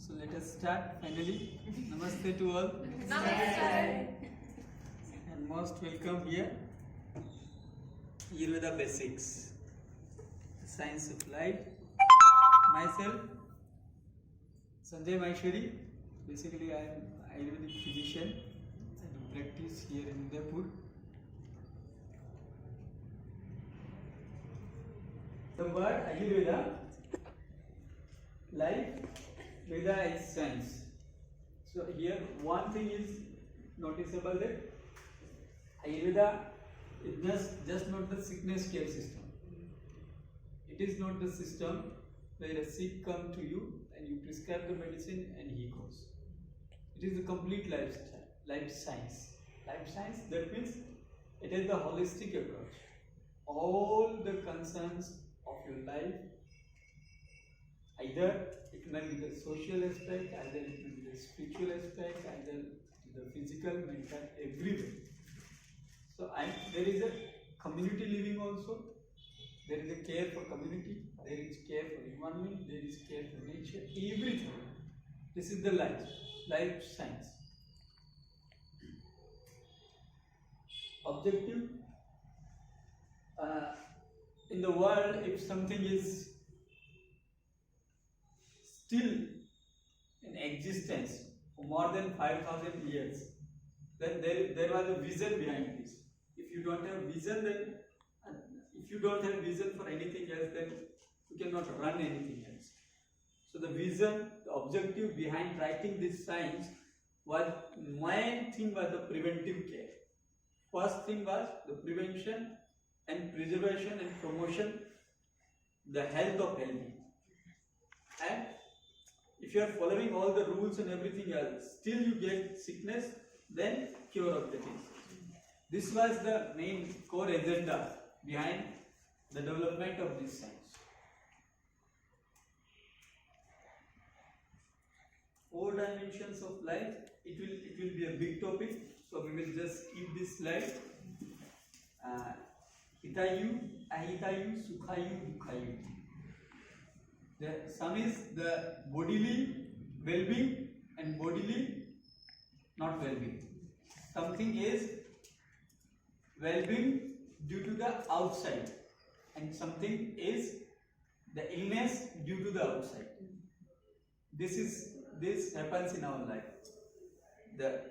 So let us start finally. Namaste to all. Namaste. And most welcome here. Ayurveda Basics. Science of Life. Myself, Sanjay Maheshwari. Basically, I am Ayurvedic physician. I do practice here in Udaipur. The word Ayurveda, life, Veda is science. So here one thing is noticeable that Ayurveda is just not the sickness care system. It is not the system where a sick comes to you and you prescribe the medicine and he goes. It is a complete lifestyle, life science. Life science, that means it is the holistic approach. All the concerns of your life, either it may be the social aspect, either it may be the spiritual aspect, either the physical, mental, everywhere. So there is a community living also. There is a care for community, there is care for environment, there is care for nature, everything. This is the life science. Objective, in the world, if something is still in existence for more than 5,000 years, then there was a vision behind this. If you don't have vision, then if you don't have vision for anything else, then you cannot run anything else. So the vision, the objective behind writing this science was, main thing was the preventive care. First thing was the prevention and preservation and promotion, the health of healthy. And if you are following all the rules and everything else, still you get sickness, then cure of the disease. This was the main core agenda behind the development of this science. 4 dimensions of life. It will be a big topic, so we will just keep this slide. Hitayu, Ahitayu, Sukhayu, Dukhayu. The sum is the bodily well-being and bodily not well-being. Something is well-being due to the outside, and something is the illness due to the outside. This happens in our life.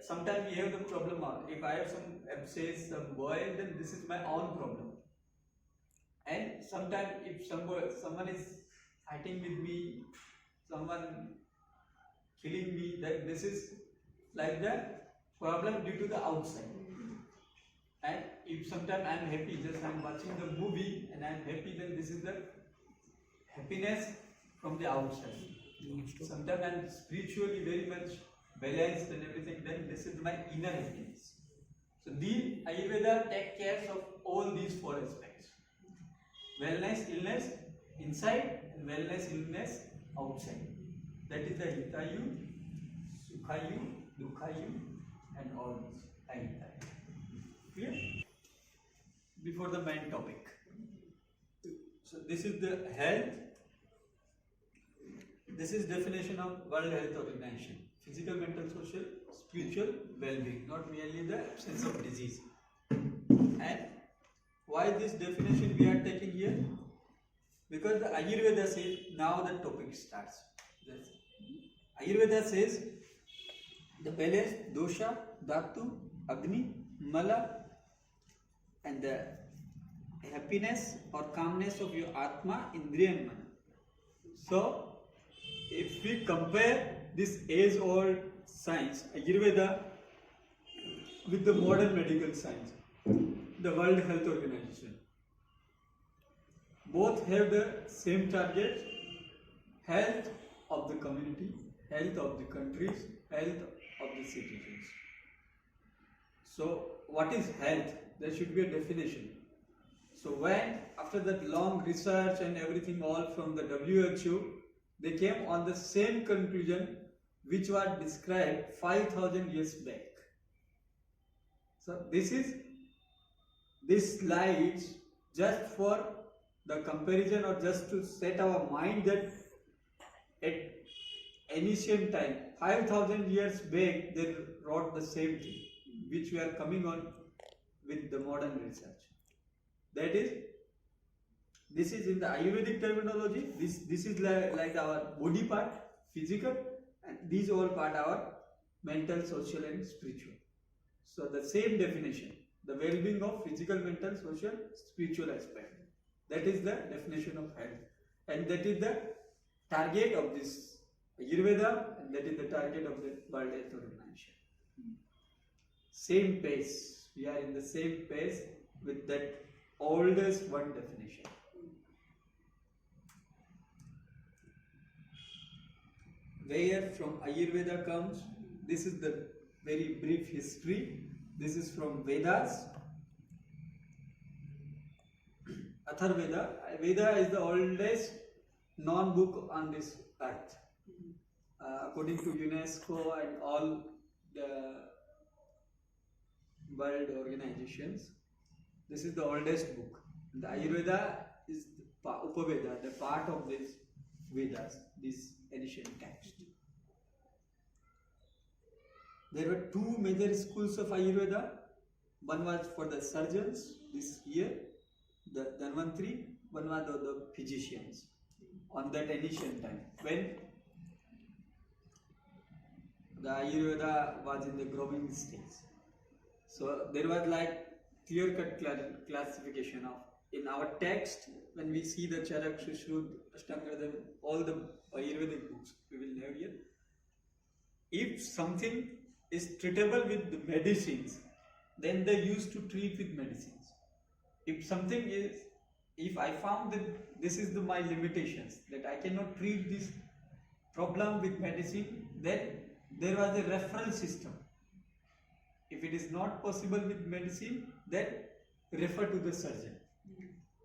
Sometimes we have the problem of, if I have some abscess, some boil, then this is my own problem. And sometimes if someone is fighting with me, someone killing me, that this is like the problem due to the outside. And if sometimes I am happy, just I am watching the movie and I am happy, then this is the happiness from the outside. Sometimes I am spiritually very much balanced and everything, then this is my inner happiness. So the Ayurveda takes care of all these 4 aspects. Wellness, illness inside, and wellness, illness outside. That is the Hitayu, Sukhayu, Dukhayu, and all these. Ahitayu. Clear? Before the main topic. So this is the health. This is definition of World Health Organization. Physical, mental, social, spiritual well-being, not merely the absence of disease. And why this definition we are taking here? Because the Ayurveda says, now the topic starts. Ayurveda says the balance, dosha, dhatu, agni, mala, and the happiness or calmness of your atma, indriya and mana. So if we compare this age-old science, Ayurveda, with the modern medical science, the World Health Organization, both have the same target: health of the community, health of the countries, health of the citizens. So what is health? There should be a definition. So when, after that long research and everything all from the WHO, they came on the same conclusion which was described 5,000 years back. So this slides just for the comparison, or just to set our mind that ancient time, 5,000 years back, they wrote the same thing, which we are coming on with the modern research. That is, this is in the Ayurvedic terminology. This is like our body part, physical, and these all part our mental, social, and spiritual. So the same definition, the well-being of physical, mental, social, spiritual aspect. That is the definition of health, and that is the target of this Ayurveda, and that is the target of the World Health Organization. Same pace, we are in the same pace with that oldest one definition. Where from Ayurveda comes, this is the very brief history. This is from Vedas. Atharvaveda. Veda is the oldest non-book on this earth. According to UNESCO and all the world organizations, this is the oldest book. The Ayurveda is the Upaveda, the part of this Vedas, this ancient text. There were two major schools of Ayurveda. One was for the surgeons, this here, the Dhanvantri. One was the physicians on that ancient time, when the Ayurveda was in the growing stage. So there was like clear-cut classification of, in our text, when we see the Charak, Shushruta, Ashtanga, all the Ayurvedic books we will have here. If something is treatable with the medicines, then they used to treat with medicines. If something is, if I found that this is my limitations, that I cannot treat this problem with medicine, then there was a referral system. If it is not possible with medicine, then refer to the surgeon.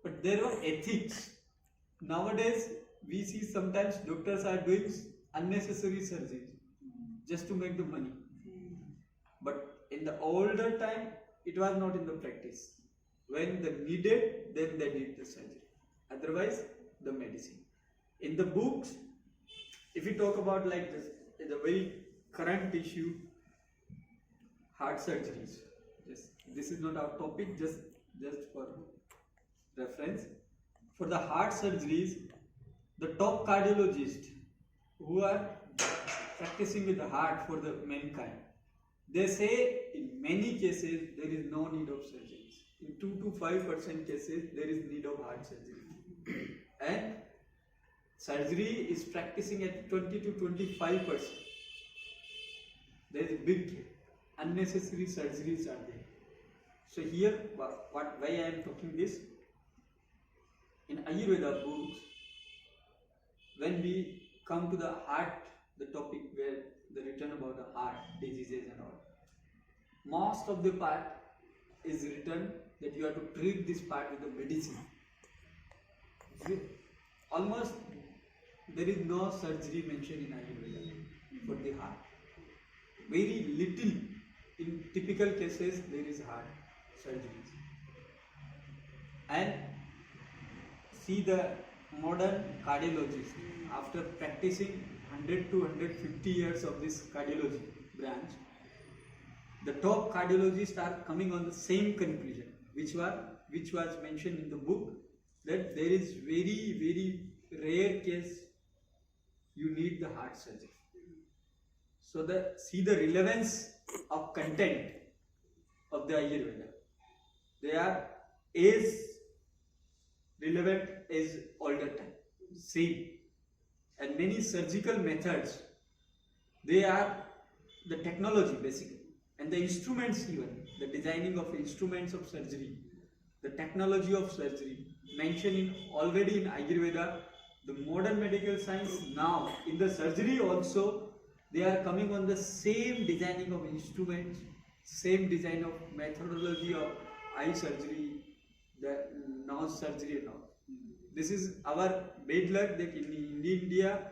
But there were ethics. Nowadays, we see sometimes doctors are doing unnecessary surgery just to make the money. But in the older time, it was not in the practice. When they needed, then they did the surgery. Otherwise, the medicine. In the books, if we talk about like this, the very current issue, heart surgeries. This is not our topic, just for reference. For the heart surgeries, the top cardiologists who are practicing with the heart for the mankind, they say in many cases there is no need of surgeries. In 2 to 5% cases there is need of heart surgery. And surgery is practicing at 20 to 25%. There is a big gap. Unnecessary surgeries are there. So here, why I am talking this? In Ayurveda books, when we come to the heart, the topic where the written about the heart diseases and all, most of the part is written that you have to treat this part with the medicine. Almost there is no surgery mentioned in Ayurveda for the heart. Very little, in typical cases, there is heart surgeries. And see the modern cardiologists, after practicing 100 to 150 years of this cardiology branch, the top cardiologists are coming on the same conclusion, which was mentioned in the book, that there is very, very rare case you need the heart surgery. So see the relevance of content of the Ayurveda. They are as relevant as older time. Same. And many surgical methods, they are the technology basically. And the instruments even, the designing of instruments of surgery, the technology of surgery, mentioned already in Ayurveda, the modern medical science now, in the surgery also, they are coming on the same designing of instruments, same design of methodology of eye surgery, the nose surgery and all. This is our bad luck that in India,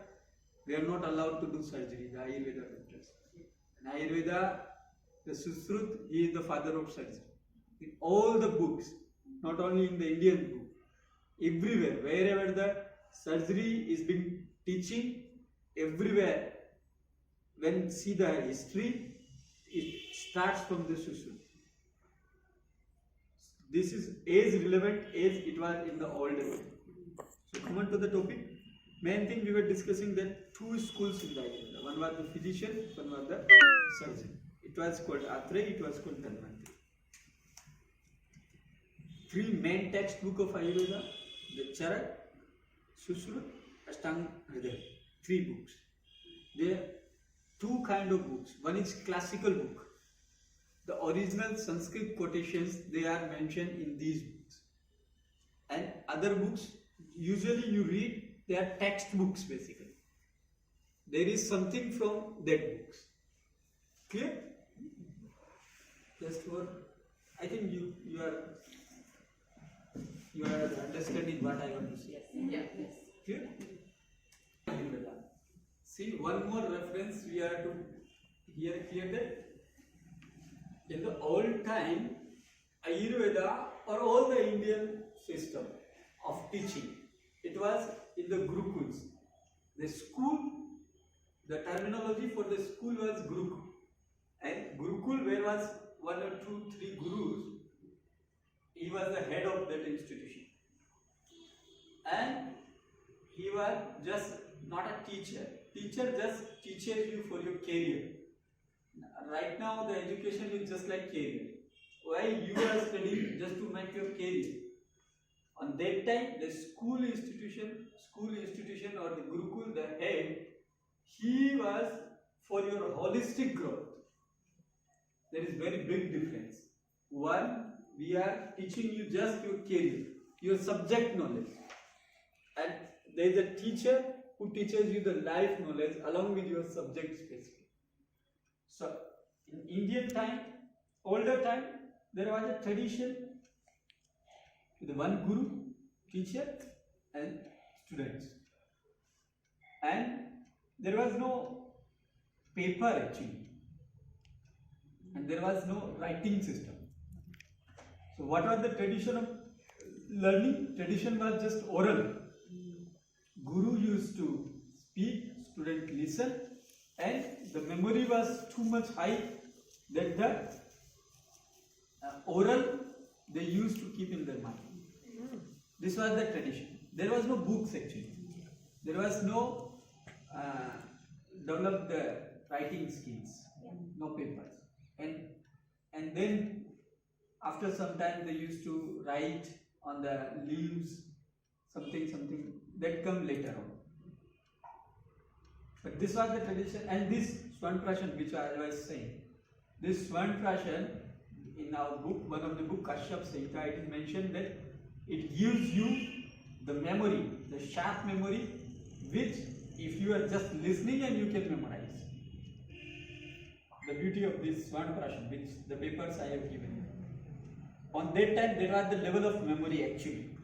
we are not allowed to do surgery, the Ayurveda doctors. In Ayurveda, the Sushrut, he is the father of surgery. In all the books, not only in the Indian book, everywhere, wherever the surgery is being teaching, everywhere when see the history, it starts from the Sushruta. This is as relevant as it was in the old days. So come on to the topic. Main thing we were discussing that two schools in the Ayurveda. One was the physician, one was the surgeon. It was called Atreya, it was called Dhanvantari. Three main textbook of Ayurveda, the Charak, Sushruta, Ashtanga, Hridaya. Three books. There are two kind of books. One is classical book. The original Sanskrit quotations, they are mentioned in these books. And other books, usually you read, they are textbooks basically. There is something from that books. Clear? Just for, I think you are understanding what I want to say. Yes. Clear? See, one more reference we are to here that in the old time, Ayurveda or all the Indian system of teaching, it was in the Gurukuls. The school, the terminology for the school was Gurukul. And Gurukul, where was 1 or 2, 3 gurus, he was the head of that institution. And he was just not a teacher. Teacher just teaches you for your career. Right now the education is just like career. Why you are studying just to make your career? On that time, the school institution or the Gurukul, the head, he was for your holistic growth. There is very big difference. One, we are teaching you just your career, your subject knowledge. And there is a teacher who teaches you the life knowledge along with your subject specific. So, in Indian time, older time, there was a tradition with one guru, teacher and students. And there was no paper actually. And there was no writing system. So what was the tradition of learning? Tradition was just oral. Guru used to speak, student listen, and the memory was too much high that the oral they used to keep in their mind. This was the tradition. There was no books actually. There was no developed writing skills, no papers. And then after some time they used to write on the leaves something that come later on. But this was the tradition, and this Swanprashan which I was saying, this Swanprashan in our book, one of the book Kashyap Samhita, it is mentioned that it gives you the memory, the sharp memory, which if you are just listening and you can memorize. The beauty of this Swanprashan, which the papers I have given you. On that time there was the level of memory actually.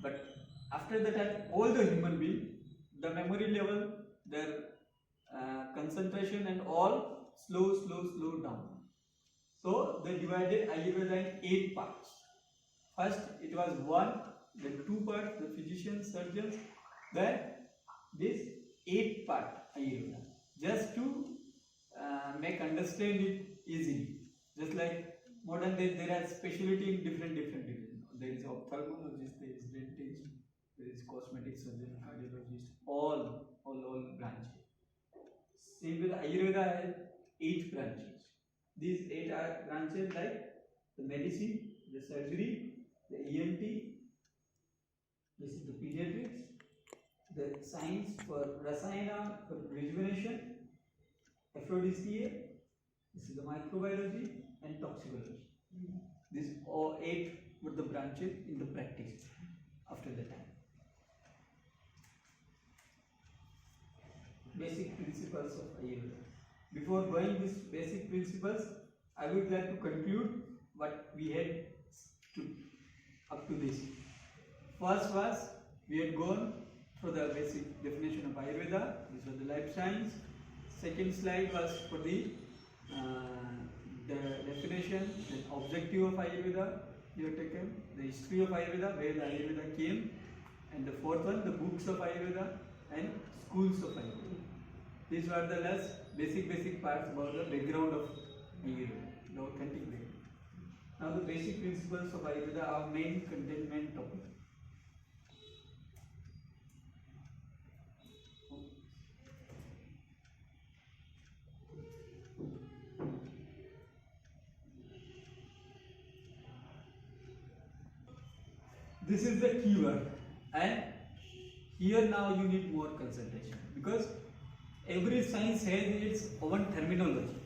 But after that time, all the human beings, the memory level, their concentration and all slow down. So they divided Ayurveda in 8 parts. First it was 1, then 2 parts, the physicians, surgeons, then this 8 part Ayurveda, just to make understand it easily. Just like modern days there are specialty in different divisions. There is ophthalmologist, there is dentist, there is cosmetic surgeon, cardiologist, all branches. Same with Ayurveda has 8 branches. These 8 are branches like the medicine, the surgery, the ENT, this is the pediatrics, the science for Rasayana for rejuvenation, aphrodisiac, this is the microbiology and toxicology. These all 8 were the branches in the practice after the time. Basic principles of Ayurveda. Before going these basic principles, I would like to conclude what we had up to this. First was, we had gone through the basic definition of Ayurveda. These were the life science. Second slide was for the definition, the objective of Ayurveda you have taken, the history of Ayurveda, where the Ayurveda came, and the fourth one, the books of Ayurveda and schools of Ayurveda. These were the less basic parts about the background of Ayurveda, the authentic way. Now the basic principles of Ayurveda, our main containment topic. This is the keyword, and here now you need more concentration, because every science has its own terminology,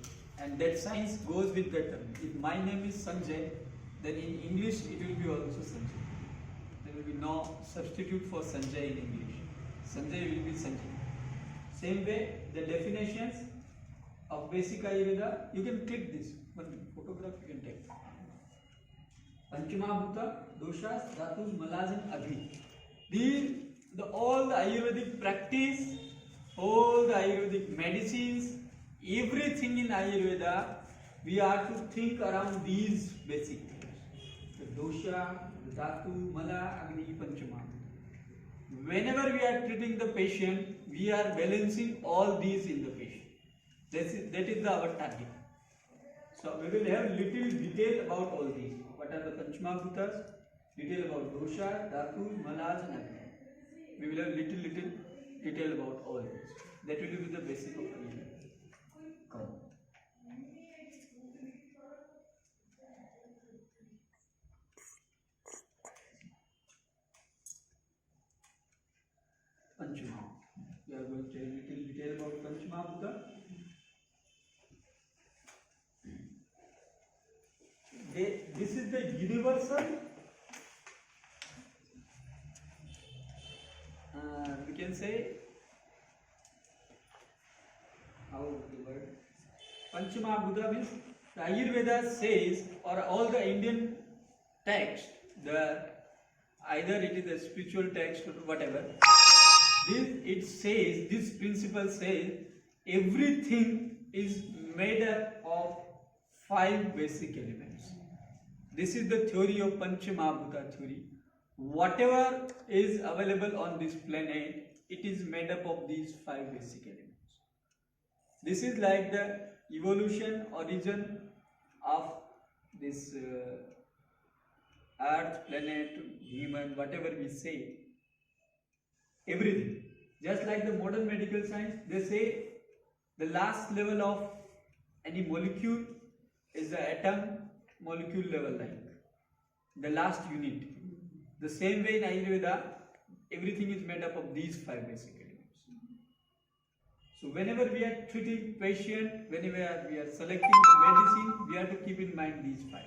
and that science goes with that term. If my name is Sanjay, then in English it will be also Sanjay. There will be no substitute for Sanjay in English. Sanjay will be Sanjay. Same way, the definitions of basic Ayurveda, you can click this one photograph, you can take. Panchamabhuta, doshas, dhatus, malas and abhi. All the Ayurvedic practice, all the Ayurvedic medicines, everything in Ayurveda, we are to think around these basic things. The dosha, the dhatu, mala, agni, panchama. Whenever we are treating the patient, we are balancing all these in the patient. That is our target. So we will have little detail about all these. What are the Panchamabhutas? Detail about dosha, dhatu, malas and agni. We will have little detail about all this. That will be the basic of Ayurveda. Come. Panchama. We are going to tell little detail about Panchamabhuta. This is the universal, we can say, how the word, Panchamabhuta means the Ayurveda says, or all the Indian text, either it is a spiritual text or whatever, this principle says everything is made up of 5 basic elements. This is the theory of Panchamabhuta theory. Whatever is available on this planet, it is made up of these 5 basic elements. This is like the evolution, origin of this earth, planet, human, whatever we say, everything. Just like the modern medical science, they say the last level of any molecule is the atom molecule level, like the last unit. The same way in Ayurveda, everything is made up of these 5 basic elements. So whenever we are treating patient, whenever we are selecting the medicine, we have to keep in mind these 5.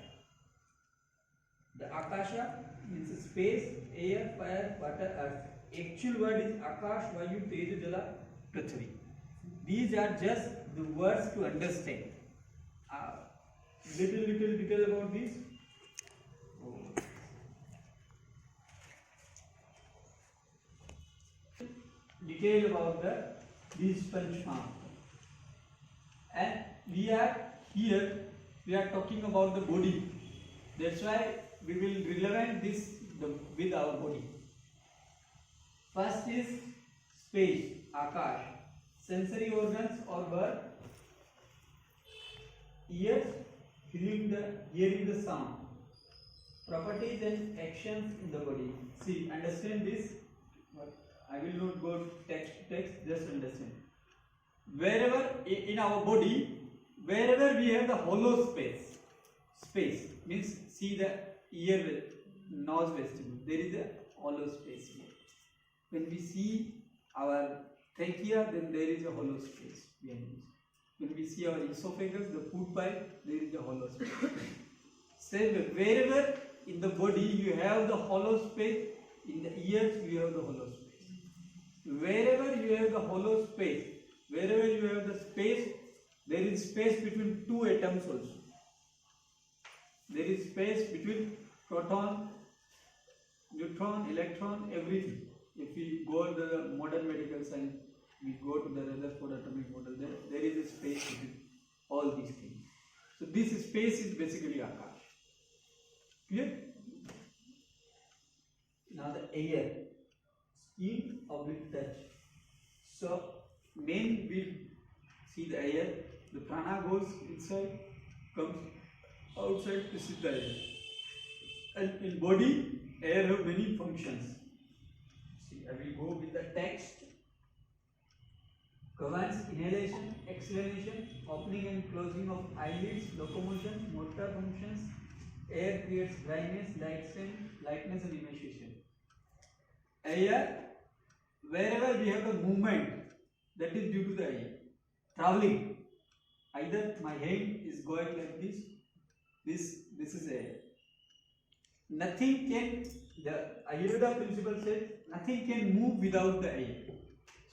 The Akasha means space, air, fire, water, earth. Actual word is Akash, Vayu, Teja, Jala, Prithvi. These are just the words to understand. Little detail about this. Detail about these Panchamabhuta. And we are talking about the body. That's why we will relevant this with our body. First is space, Akash. Sensory organs or bird. Ears, hearing the sound. Properties and actions in the body. See, understand this. I will not go text to text, just understand. Wherever in our body, wherever we have the hollow space means, see the ear, nose vestibule, there is a hollow space here. When we see our trachea, then there is a hollow space behind this. When we see our esophagus, the food pipe, there is a hollow space. Same way, wherever in the body you have the hollow space, in the ears you have the hollow space. Wherever you have the hollow space, wherever you have the space, there is space between 2 atoms also. There is space between proton, neutron, electron, everything. If we go to the modern medical science, we go to the Rutherford atomic model, there is a space between all these things. So this space is basically Akash. Clear? Now the air, skin oblique touch. So main we see the air, the prana goes inside, comes outside, this is the air. And in body, air have many functions. See, I will go with the text. Governs inhalation, exhalation, opening and closing of eyelids, locomotion, motor functions. Air creates dryness, lightness and emaciation. Air, wherever we have the movement, that is due to the air. Traveling, either my hand is going like this is air. Nothing can, the Ayurveda principle says, nothing can move without the air.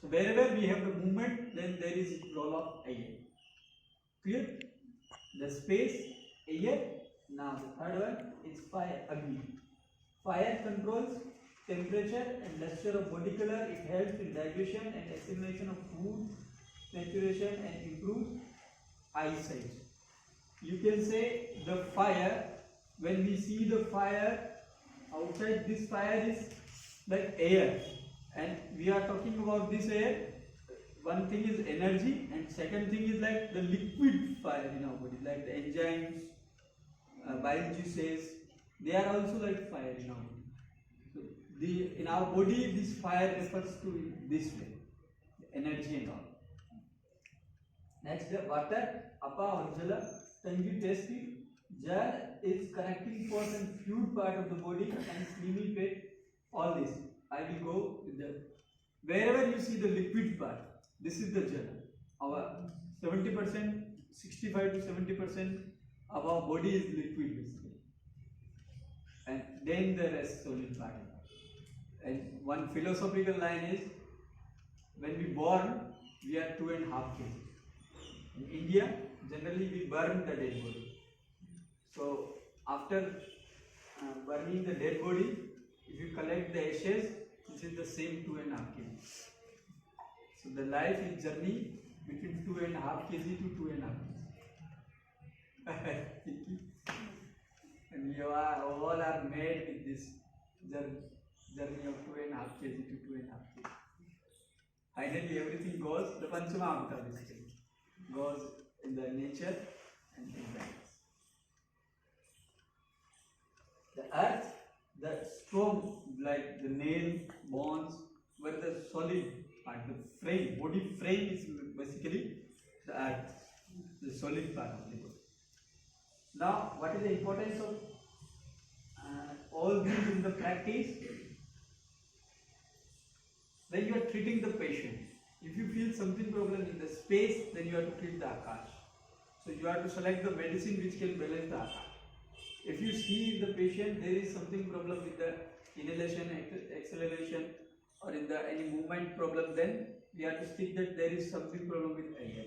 So wherever we have the movement, then there is role of air. Clear? The space, air. Now the third one is fire, Agni. Fire controls temperature and luster of body color. It helps in digestion and assimilation of food, maturation and improves eyesight. You can say the fire, when we see the fire outside, this fire is like air, and we are talking about this air. One thing is energy, and second thing is like the liquid fire in our body, like the enzymes, bile juices, they are also like fire in our body. So in our body, this fire refers to this way, energy and all. Next, the water, apa or jala. Can you taste it? Jal is connecting force and fluid part of the body, and slimy fat, all this. I will go with the, wherever you see the liquid part, this is the jal. Our 70%, 65 to 70% of our body is liquid basically. And then the rest solid part. And one philosophical line is, when we born, we are 2.5 kg. In India, generally we burn the dead body. So after burning the dead body, if you collect the ashes, this is the same 2.5 kg. So the life is journey between 2.5 kg to 2.5 kg. And you are all are made with this journey of 2.5 kg to 2.5 kg. Finally, everything goes, the Panchamamrita basically, goes in the nature and in balance. The earth, the strong, like the nail, bones, were the solid part, the frame, body frame is basically the earth, the solid part of the body. Now, what is the importance of all these in the practice? When you are treating the patient, if you feel something problem in the space, then you have to treat the akash. So you have to select the medicine which can balance the akash. If you see the patient, there is something problem with the inhalation, acceleration, or in the any movement problem, then we have to stick that there is something problem with air.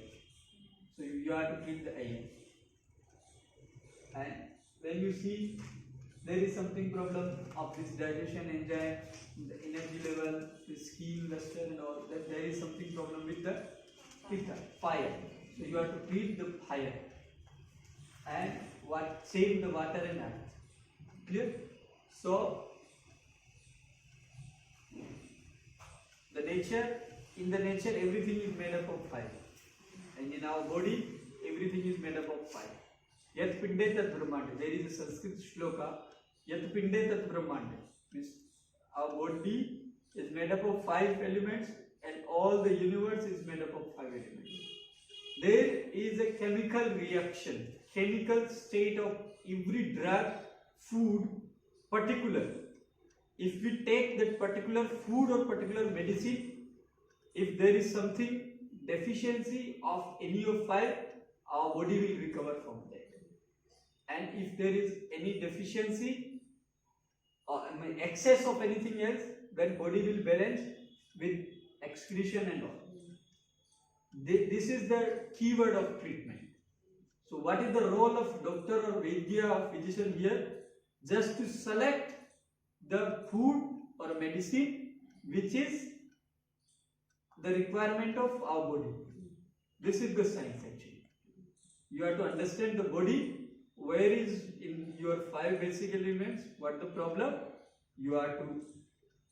So you have to treat the air. And when you see there is something problem of this digestion enzyme, the energy level, the skin luster and all, that there is something problem with the pitta, fire. So you have to treat the fire and what save the water and earth. Clear? So the nature, in the nature everything is made up of fire, and in our body everything is made up of fire. Yat pinde tat brahmanda. There is a Sanskrit shloka. Yat pinde tat brahmanda. Means our body is made up of 5 elements, and all the universe is made up of 5 elements. There is a chemical reaction, chemical state of every drug, food, particular. If we take that particular food or particular medicine, if there is something deficiency of any of 5, our body will recover from that. And if there is any deficiency or excess of anything else, then body will balance with excretion and all. This is the keyword of treatment. So what is the role of doctor or Vaidya or physician here? Just to select the food or medicine which is the requirement of our body. This is the science actually. You have to understand the body, where is in your 5 basic elements, what the problem, you have to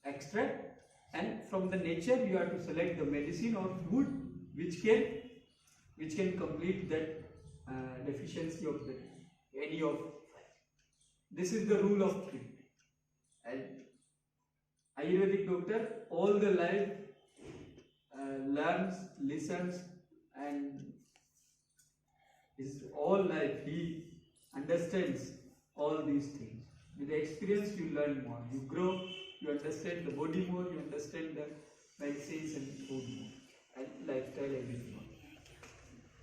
extract, and from the nature you have to select the medicine or food which can complete that deficiency of the any of five. This is the rule of three. And Ayurvedic doctor all the life learns, listens, and his all life he understands all these things. With the experience you learn more, you grow, you understand the body more, you understand the medicines and food more, and lifestyle everything more.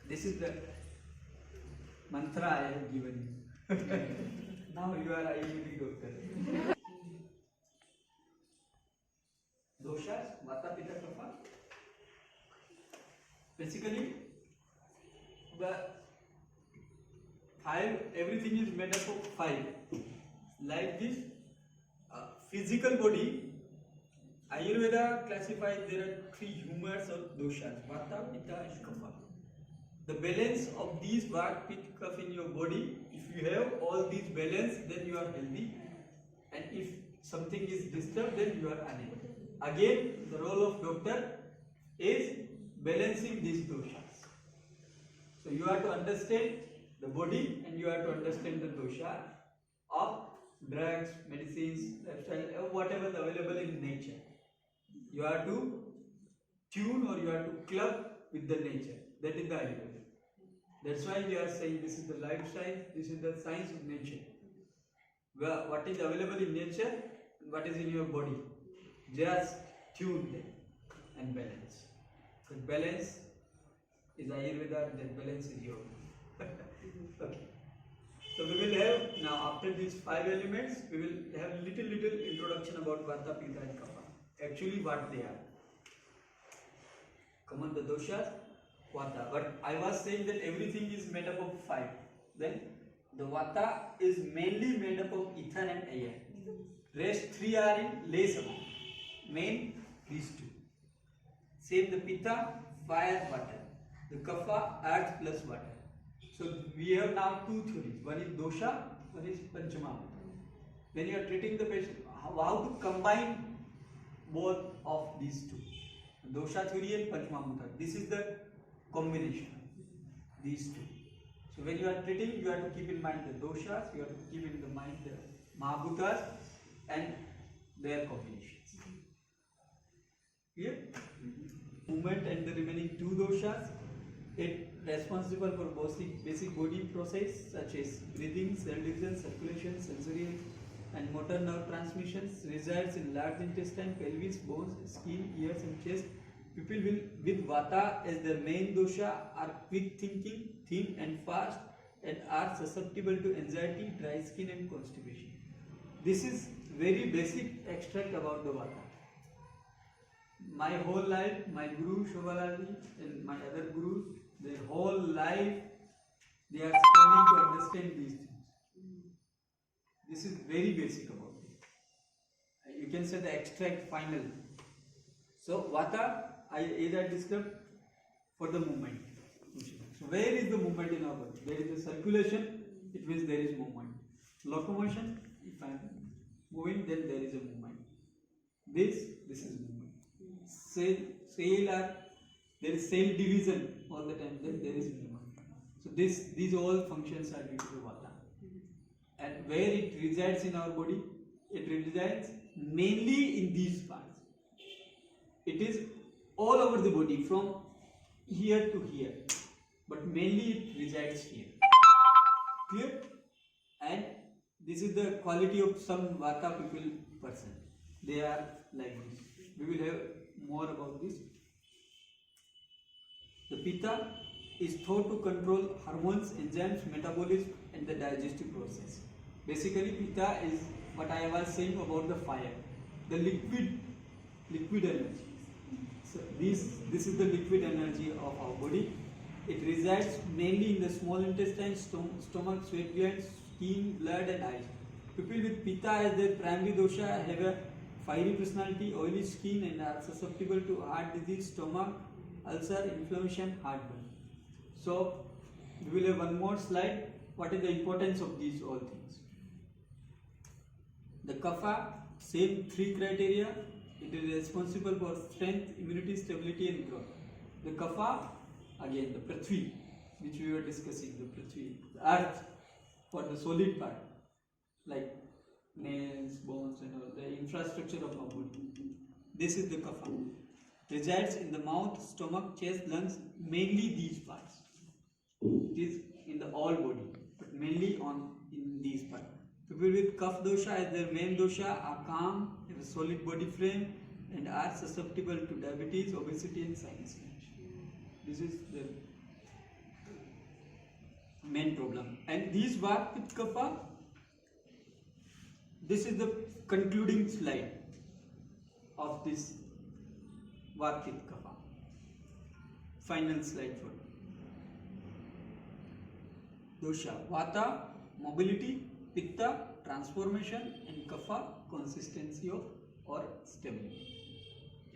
This is the mantra I have given you. Now you are Ayurvedic doctor. Doshas, Vata, Pitta, Kapha. Basically, the five, everything is made up of five. Like this physical body, Ayurveda classifies there are three humors or doshas, Vata, Pitta and Kapha. The balance of these Vata, Pitta, Kapha in your body, if you have all these balance, then you are healthy, and if something is disturbed, then you are unable. Again, the role of doctor is balancing these doshas. So you have to understand the body and you have to understand the dosha of drugs, medicines, lifestyle, whatever is available in nature. You have to tune or you have to club with the nature. That is the Ayurveda. That's why we are saying this is the life science, this is the science of nature. What is available in nature and what is in your body. Just tune them and balance. The balance is Ayurveda, that balance is yoga. Okay. So we will have now after these five elements, we will have little introduction about Vata, Pitta and Kapha. Actually what they are. Come on, the doshas, Vata. But I was saying that everything is made up of five. Then the Vata is mainly made up of ether and air. Rest three are in less amount. Main these two. Same the Pitta, fire, water. The Kapha, earth plus water. So we have now two theories. One is dosha, one is panchamamutta. When you are treating the patient, how to combine both of these two. Dosha theory and panchamamutta. This is the combination. These two. So when you are treating, you have to keep in mind the doshas, you have to keep in the mind the mahabhutas and their combinations. Clear? Movement and the remaining two doshas, it responsible for basic body process such as breathing, cell division, circulation, sensory and motor nerve transmissions, resides in large intestine, pelvis, bones, skin, ears and chest. People with Vata as their main dosha are quick thinking, thin and fast, and are susceptible to anxiety, dry skin and constipation. This is very basic extract about the Vata. My whole life, my Guru Shobhalaji and my other gurus, their whole life, they are spending to understand these things. This is very basic about it. You can say the extract final. So Vata, as I described, for the movement. So where is the movement in our body? There is the circulation, it means there is movement. Locomotion, if I am moving, then there is a movement. This is movement. There is cell division all the time, then there is movement. So these all functions are due to the Vata. And where it resides in our body, it resides mainly in these parts. It is all over the body from here to here, but mainly it resides here. Clear? And this is the quality of some Vata people person. They are like this. We will have more about this. The Pitta is thought to control hormones, enzymes, metabolism and the digestive process. Basically Pitta is what I was saying about the fire, the liquid energy. So this is the liquid energy of our body. It resides mainly in the small intestine, stomach, sweat glands, skin, blood and eyes. People with Pitta as their primary dosha have a fiery personality, oily skin and are susceptible to heart disease, stomach ulcer, inflammation, heartburn. So we will have one more slide. What is the importance of these all things? The Kapha, same three criteria. It is responsible for strength, immunity, stability and growth. The Kapha, again the Prithvi, which we were discussing, the Prithvi, the earth for the solid part, like nails, bones and all, the infrastructure of our body. This is the Kapha. Resides in the mouth, stomach, chest, lungs, mainly these parts. It is in the all body, but mainly in these parts. People with Kapha dosha as their main dosha are calm, have a solid body frame, and are susceptible to diabetes, obesity, and sinus infection. This is the main problem. And these Vata Pitta Kapha, this is the concluding slide of this Vata Pitta Kapha. Final slide for dosha. Vata, mobility; Pitta, transformation; and Kapha, consistency of or stability.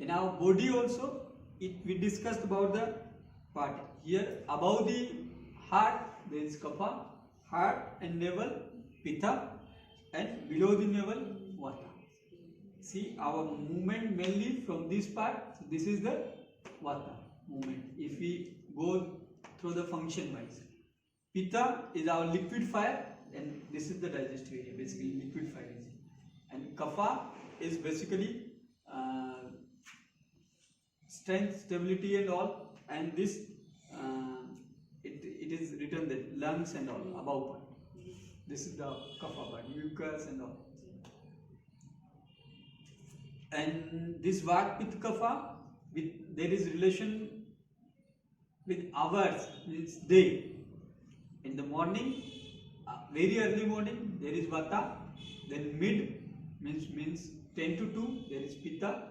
In our body also, we discussed about the part. Here above the heart there is Kapha, heart and navel Pitta, and below the navel Vata. See our movement mainly from this part. So this is the Vata movement. If we go through the function wise, Pitta is our liquid fire, and this is the digestive area, basically liquid fire is. And Kapha is basically strength, stability and all, and this it is written that lungs and all above part. This is the Kapha part, mucus and all. And this Vata Pitta Kapha, there is relation with hours, means day. In the morning, very early morning, there is Vata. Then mid means 10 to 2, there is Pitta.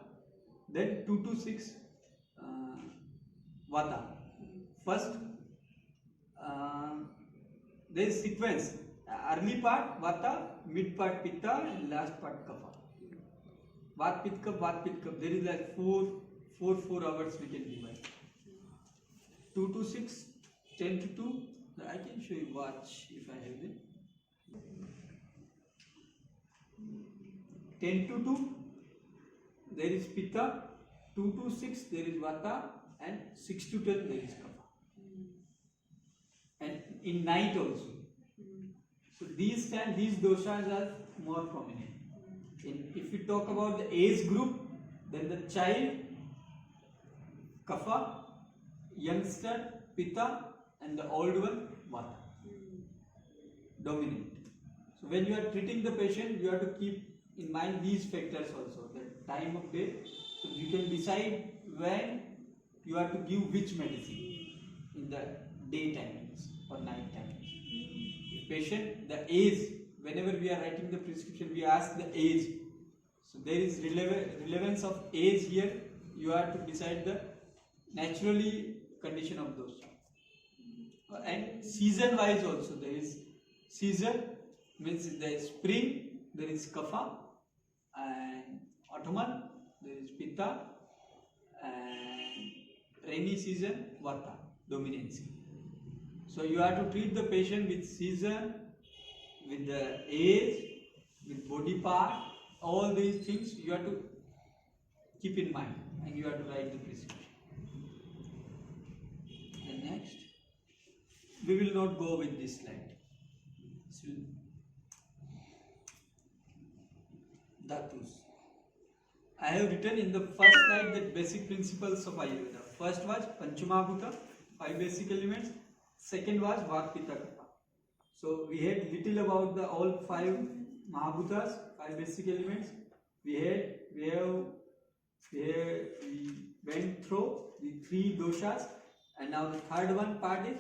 Then 2 to 6, Vata. First, there is sequence. Early part Vata, mid part Pitta, and last part Kapha. Vata Pitta Kapha. There is like 4 hours we can divide. 2 to 6, 10 to 2. I can show you watch if I have it. 10 to 2, there is Pitta. 2 to 6, there is Vata, and 6 to 10, there is Kapha. And in night also. So these doshas are more prominent. If we talk about the age group, then the child Kapha, youngster Pitta, and the old one Vata, dominant. So when you are treating the patient, you have to keep in mind these factors also, the time of day, so you can decide when you have to give which medicine in the day timings or night timings. If patient, the age, whenever we are writing the prescription, we ask the age. So there is relevance of age here. You have to decide the naturally condition of those. And season wise also, there is season, means there is spring, there is Kapha, and autumn, there is Pitta, and rainy season Vata, dominancy. So you have to treat the patient with season, with the age, with body part, all these things you have to keep in mind, and you have to write the prescription. And next, we will not go with this slide. So, Dhatus. I have written in the first slide that basic principles of Ayurveda. First was Panchamahabhuta, 5 basic elements. Second was Vata Pitta Kapha. So we had little about the all 5 Mahabhutas, 5 basic elements. We went through the 3 doshas, and now the third one part is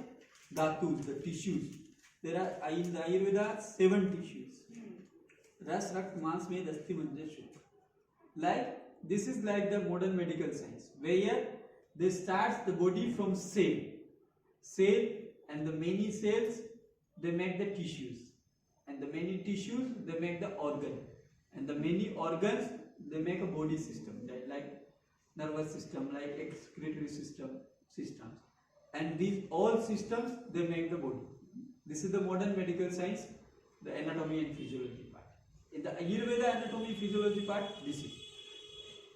Dhatus, the tissues. There are in the Ayurveda 7 tissues. Ras, Rakt, Mas, Med, Asti, Manja, Shukra. Like this is like the modern medical science, where they start the body from cell, and the many cells they make the tissues, and the many tissues they make the organ, and the many organs they make a body system, like nervous system, like excretory systems, and these all systems they make the body. This is the modern medical science, the anatomy and physiology part. In the Ayurveda anatomy physiology part, this is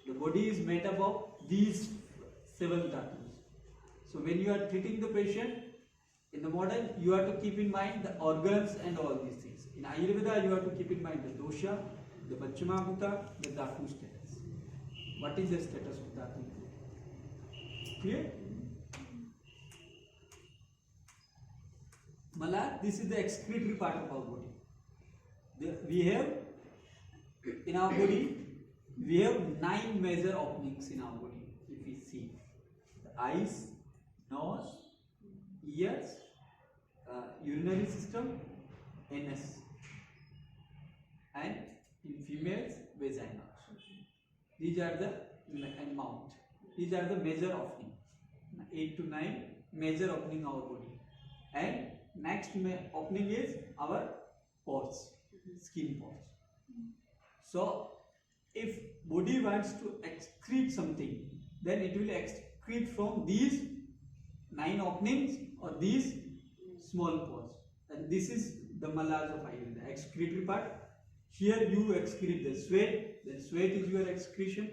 the body is made up of these 7 dhatus. So when you are treating the patient in the modern, you have to keep in mind the organs and all these things. In Ayurveda, you have to keep in mind the dosha, the Panchamabuta, the Dhatu status. What is the status of Dhatu? Clear? Mala, this is the excretory part of our body. We have, in our body, we have 9 major openings in our body. If we see the eyes, nose, ears, urinary system, anus, and in females, vagina. These are the, and mouth. These are the major opening. 8 to 9 major opening our body. And next opening is our pores, skin pores. So if body wants to excrete something, then it will excrete from these 9 openings or these small pores. And this is the malas of Ayurveda, excretory part. Here you excrete the sweat, the sweat is your excretion.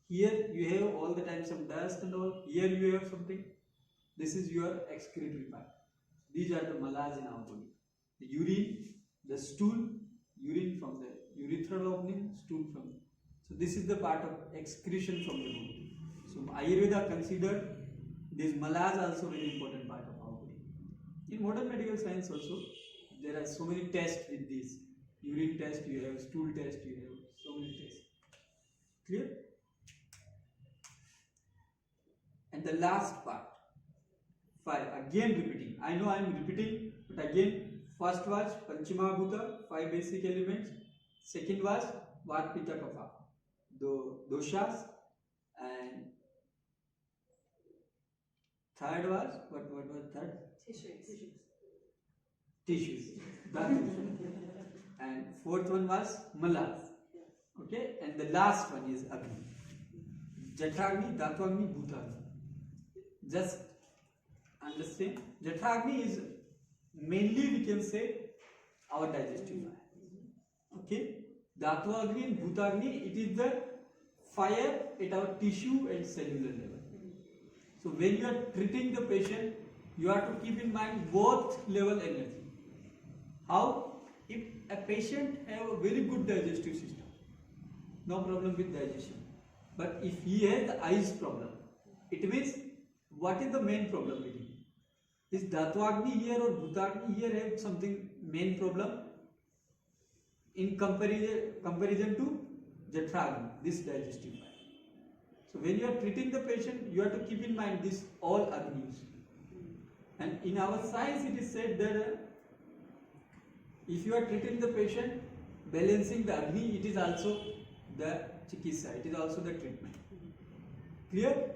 Here you have all the time some dust and all. Here you have something. This is your excretory part. These are the malas in our body. The urine, the stool, urine from the urethral opening, stool from. So this is the part of excretion from the body. So Ayurveda considered these malas also very important part of our body. In modern medical science also, there are so many tests with this. Urine test you have, stool test you have, so many tests. Clear? And the last part, 5, again repeating. I know I am repeating, but again, first was Panchamabuta, 5 basic elements. Second was Vata, Pitta, Kapha, doshas, and third was, what was third? Tissues. And fourth one was malas. Okay, and the last one is Agni. Jathagni, Dhatwagni, Bhutagni. Just understand, Jathagni is mainly, we can say, our digestive fire. Okay, Dhatwagni and Bhutagni, it is the fire at our tissue and cellular level. So when you are treating the patient, you have to keep in mind both level energy. How? If a patient have a very good digestive system, no problem with digestion. But if he has the eyes problem, it means what is the main problem with him? Is Dhatwagni here or Bhutagni here have something main problem in comparison to Jathagni, this digestive fire. So when you are treating the patient, you have to keep in mind this all Agnis. And in our science it is said that if you are treating the patient, balancing the Agni, it is also the Chikitsa, it is also the treatment. Clear?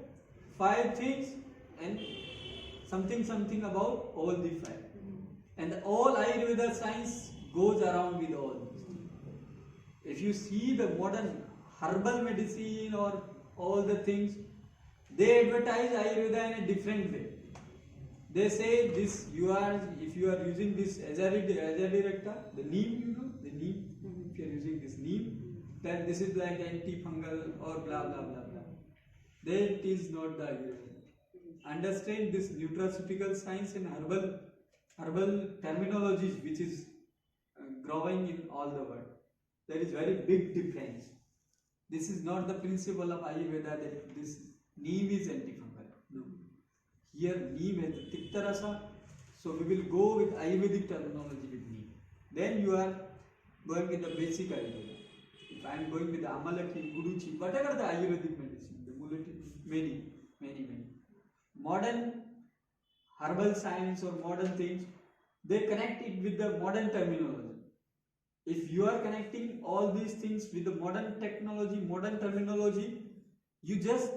5 things and something about all the 5. And all Ayurveda science goes around with all these things. If you see the modern herbal medicine or all the things, they advertise Ayurveda in a different way. They say this, if you are using this Ajari recta, the neem, you know, the neem, if you are using this neem, then this is like antifungal or blah blah blah blah. Then it is not the Ayurveda. Understand this nutraceutical science and herbal terminologies which is growing in all the world. There is very big difference. This is not the principle of Ayurveda that this neem is antifungal. No. Here neem has the Tikta Rasa, so we will go with Ayurvedic terminology with neem. Then you are going with the basic Ayurveda. If I am going with the Amalaki, Guduchi, whatever the Ayurvedic medicine, the many. Modern herbal science or modern things, they connect it with the modern terminology. If you are connecting all these things with the modern technology, modern terminology, you just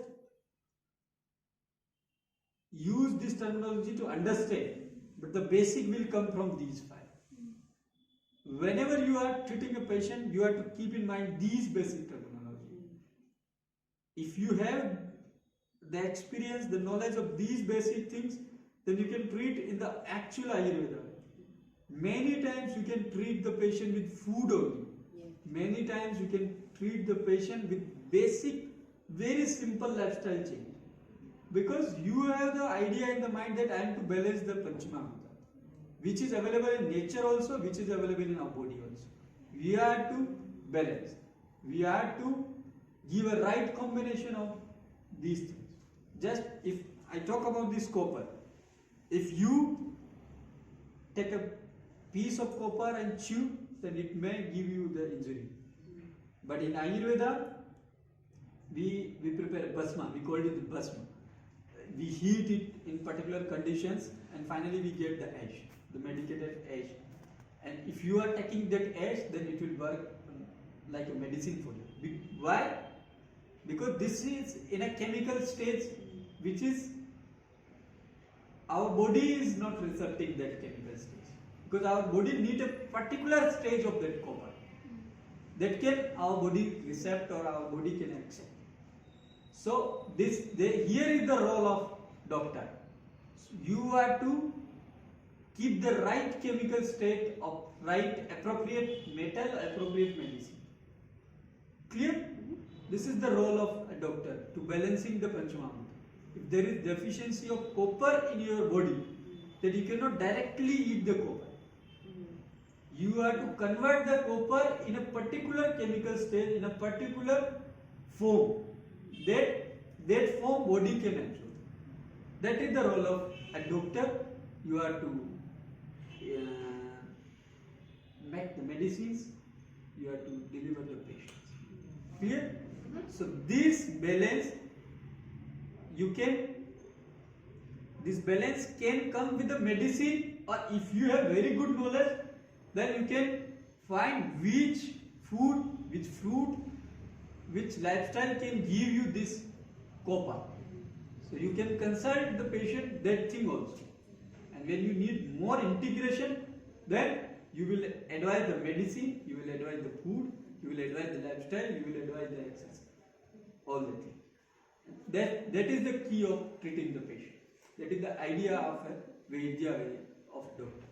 use this terminology to understand, but the basic will come from these 5. Whenever you are treating a patient, you have to keep in mind these basic terminology. If you have the experience, the knowledge of these basic things, then you can treat in the actual Ayurveda. Many times you can treat the patient with food only. Many times you can treat the patient with basic, very simple lifestyle change. Because you have the idea in the mind that I am to balance the Panchamamrita, which is available in nature also, which is available in our body also. We are to balance. We are to give a right combination of these things. Just if I talk about this copper, if you take a piece of copper and chew, then it may give you the injury. But in Ayurveda, we prepare bhasma, we call it the bhasma. We heat it in particular conditions and finally we get the ash, the medicated ash. And if you are taking that ash, then it will work like a medicine for you. Why? Because this is in a chemical stage which is, our body is not recepting that chemical stage. Because our body needs a particular stage of that copper that can our body accept or our body can accept. So here is the role of doctor. So you are to keep the right chemical state of right appropriate metal, appropriate medicine. Clear? This is the role of a doctor, to balancing the Panchamamrita. If there is deficiency of copper in your body, then you cannot directly eat the copper. You are to convert the copper in a particular chemical state, in a particular form. That form body can absorb. That is the role of a doctor. You are to make the medicines, you are to deliver the patients. Clear? So this balance, this balance can come with the medicine, or if you have very good knowledge, then you can find which food, which fruit, which lifestyle can give you this copper. So you can consult the patient that thing also. And when you need more integration, then you will advise the medicine, you will advise the food, you will advise the lifestyle, you will advise the exercise. All the things. That is the key of treating the patient. That is the idea of a Vaidya way of doctor.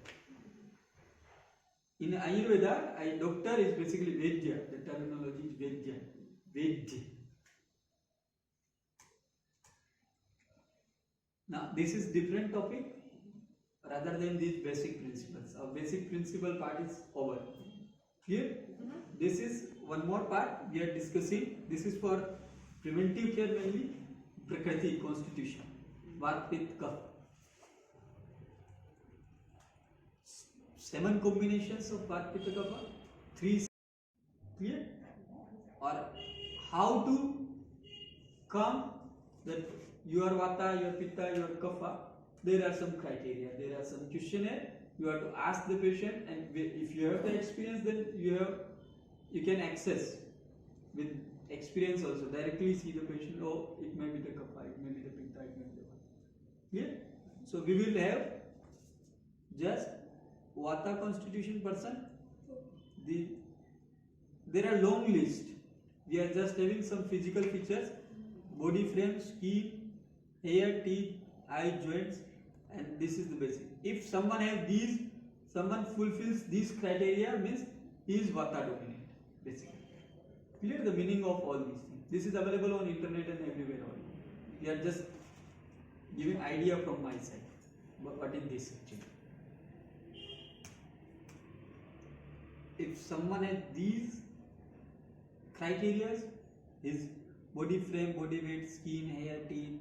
In Ayurveda, a doctor is basically Vaidya. The terminology is Vaidya. Vaidya. Now, this is different topic rather than these basic principles. Our basic principle part is over. Clear? This is one more part we are discussing. This is for preventive care mainly. Prakriti, constitution. Vata, Pitta, Kapha. 7 combinations of Vata, Pitta, Kapha. 3. Clear? Or how to come that your Vata, your Pitta, your Kapha. There are some criteria. There are some questionnaire. You have to ask the patient, and if you have the experience, then you can access with experience also. Directly see the patient. Oh, it may be the Kapha, it may be the Pitta, it may be the Vata. Clear? So we will have just Vata constitution person. There are long list. We are just having some physical features: body frame, skin, hair, teeth, eye, joints, and this is the basic. If someone has these, someone fulfills these criteria, means he is Vata dominant, basically. Clear the meaning of all these things. This is available on internet and everywhere. We are just giving idea from my side. But what is this actually? If someone has these criteria, his body frame, body weight, skin, hair, teeth,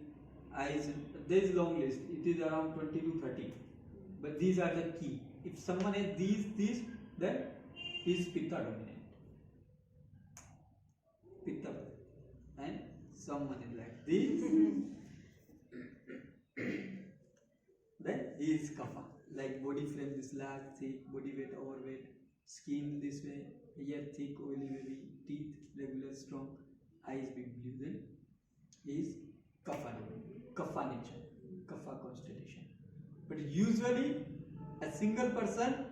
eyes, there is long list. It is around 20 to 30. But these are the key. If someone has these, then he is Pitta dominant. Pitta. And someone is like this, then he is Kapha. Like body frame this large, thick, body weight, overweight, skin this way, hair thick, oily, wavy, teeth regular, strong, eyes big blue, then he is Kapha dominant. Kapha nature, Kapha constitution. But usually a single person,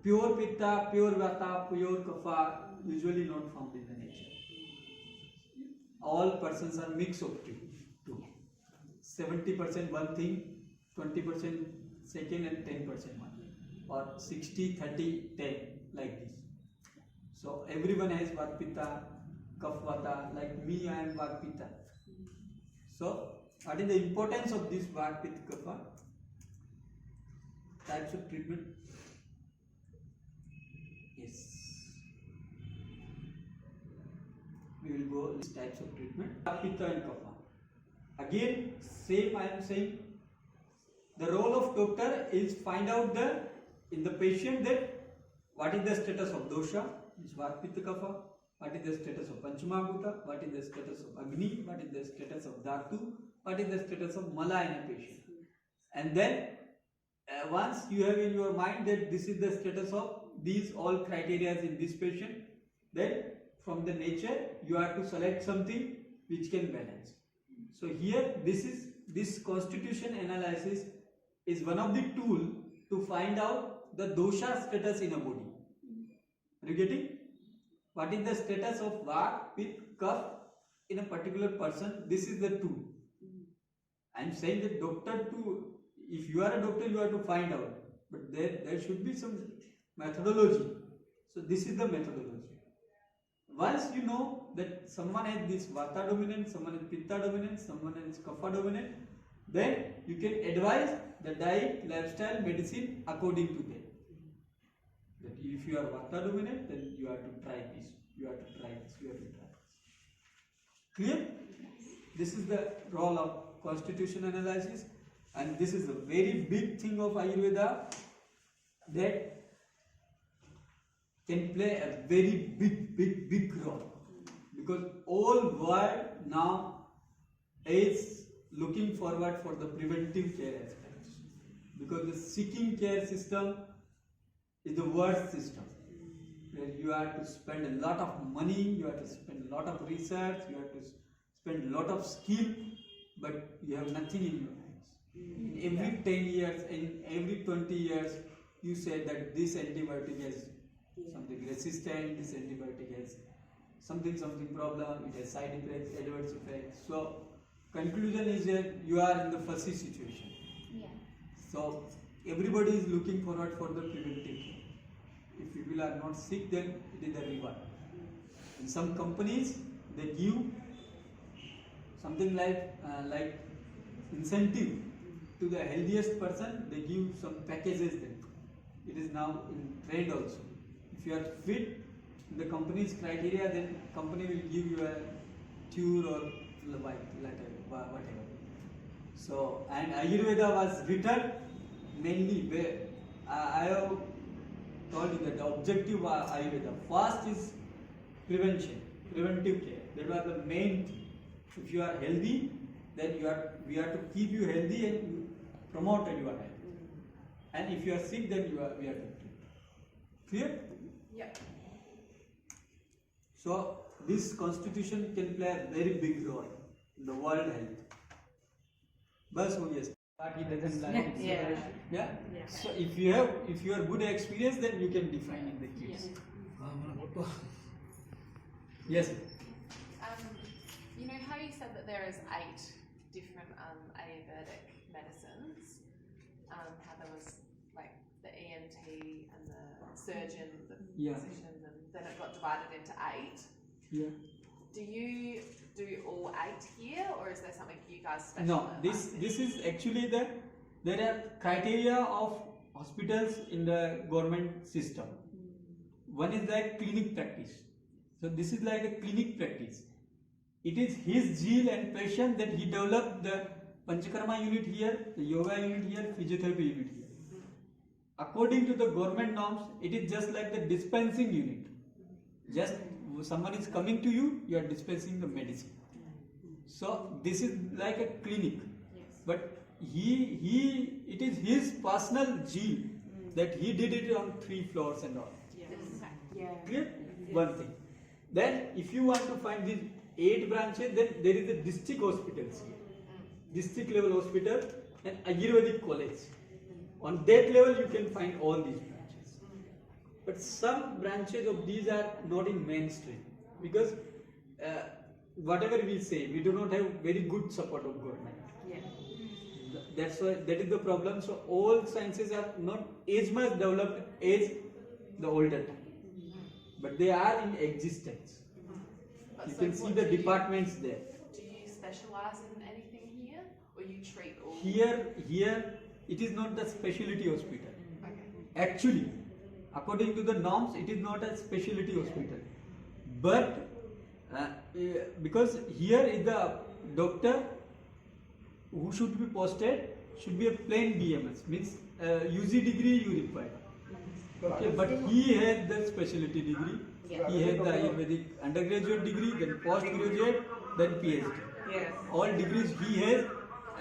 pure Pitta, pure Vata, pure Kapha, usually not found in the nature. All persons are mix of two. 70% one thing, 20% second, and 10% one. Or 60, 30, 10, like this. So everyone has Vata, Pitta, Kapha Vata, like me, I am Vata Pitta. So, what is the importance of this Vata Pitta Kapha? Types of treatment. Yes. We will go these types of treatment. Vata Pitta and Kapha. Again, same I am saying. The role of doctor is find out in the patient that what is the status of dosha, which is Vata Pitta Kapha, what is the status of Panchamahabhuta, what is the status of Agni, what is the status of Dhatu, what is the status of Mala in a patient. And then once you have in your mind that this is the status of these all criteria in this patient, then from the nature you have to select something which can balance. So here this constitution analysis is one of the tool to find out the dosha status in a body. Are you getting? What is the status of Vata, Pitta, Kapha in a particular person? This is the tool. I am saying that doctor to, if you are a doctor, you have to find out. But there should be some methodology. So this is the methodology. Once you know that someone has this Vata dominant, someone has Pitta dominant, someone has Kapha dominant, then you can advise the diet, lifestyle, medicine according to them. That if you are Vata dominant, then you have to try this, you have to try this, you have to try this. Clear? This is the role of constitution analysis, and this is a very big thing of Ayurveda that can play a very big role, because all world now is looking forward for the preventive care aspects, because the seeking care system is the worst system, where you have to spend a lot of money, you have to spend a lot of research, you have to spend a lot of skill, but you have nothing in your hands. In every 10 years, in every 20 years, you say that this antibiotic has something resistant, this antibiotic has something problem, it has side effects, adverse effects. So conclusion is that you are in the fussy situation. So everybody is looking forward for the preventive care. If people are not sick, then it is a reward. In some companies, they give something like incentive to the healthiest person. They give some packages. Then it is now in trend also. If you are fit in the company's criteria, then company will give you a tour or whatever. So, and Ayurveda was written mainly where I have told you that the objective of Ayurveda first is prevention, preventive care. That was the main thing. If you are healthy, then we have to keep you healthy and promote your health. And if you are sick, then we have to treat. Clear? Yeah. So this constitution can play a very big role in the world health. But so yes, but he doesn't like it. Yeah. So if you are good experience, then you can define in the case. Yes. You know how you said that there is 8 different Ayurvedic medicines? How there was like the ENT and the surgeon, the physician, and then it got divided into 8. Yeah. Do you do all 8 here, or is there something you guys special? No, this is actually there are criteria of hospitals in the government system. One is like clinic practice. So this is like a clinic practice. It is his zeal and passion that he developed the Panchakarma unit here, the yoga unit here, physiotherapy unit here. According to the government norms, it is just like the dispensing unit. Just someone is coming to you, you are dispensing the medicine. So this is like a clinic, but it is his personal zeal that he did it on 3 floors and all. Clear? One thing. Then if you want to find these 8 branches, then there is a district hospitals here, district level hospital and Ayurvedic college. On that level you can find all these branches. But some branches of these are not in mainstream, because whatever we say, we do not have very good support of government. That's why that is the problem. So all sciences are not as much developed as the older time, but they are in existence. But You so can see what the do you- departments there. Do you specialize in anything here, or you treat all? Here, it is not the specialty hospital. Okay. Actually, according to the norms, it is not a specialty hospital. But because here is the doctor who should be posted should be a plain BMS, means UG degree you require. Okay, but he has the specialty degree. Yeah. He has the Ayurvedic undergraduate degree, then postgraduate, then PhD. Yes. All degrees he has,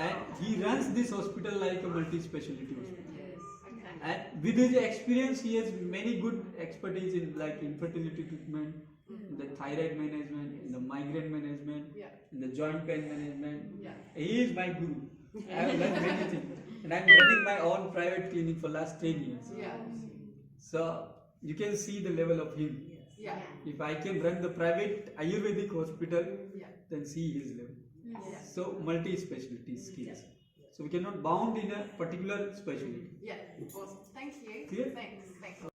and he runs this hospital like a multi-specialty hospital. Yes. Okay. And with his experience, he has many good expertise in like infertility treatment, in the thyroid management, in the migraine management, Yeah. in the joint pain management. Yeah. He is my guru. I have learned many things, and I'm running my own private clinic for last 10 years. Yeah. So you can see the level of him. Yeah. If I can run the private Ayurvedic hospital, Yeah. then see his level. Yeah. So multi-specialty skills. So we cannot bound in a particular specialty. Yeah. Awesome. Thank you. Clear? Thanks. Thanks.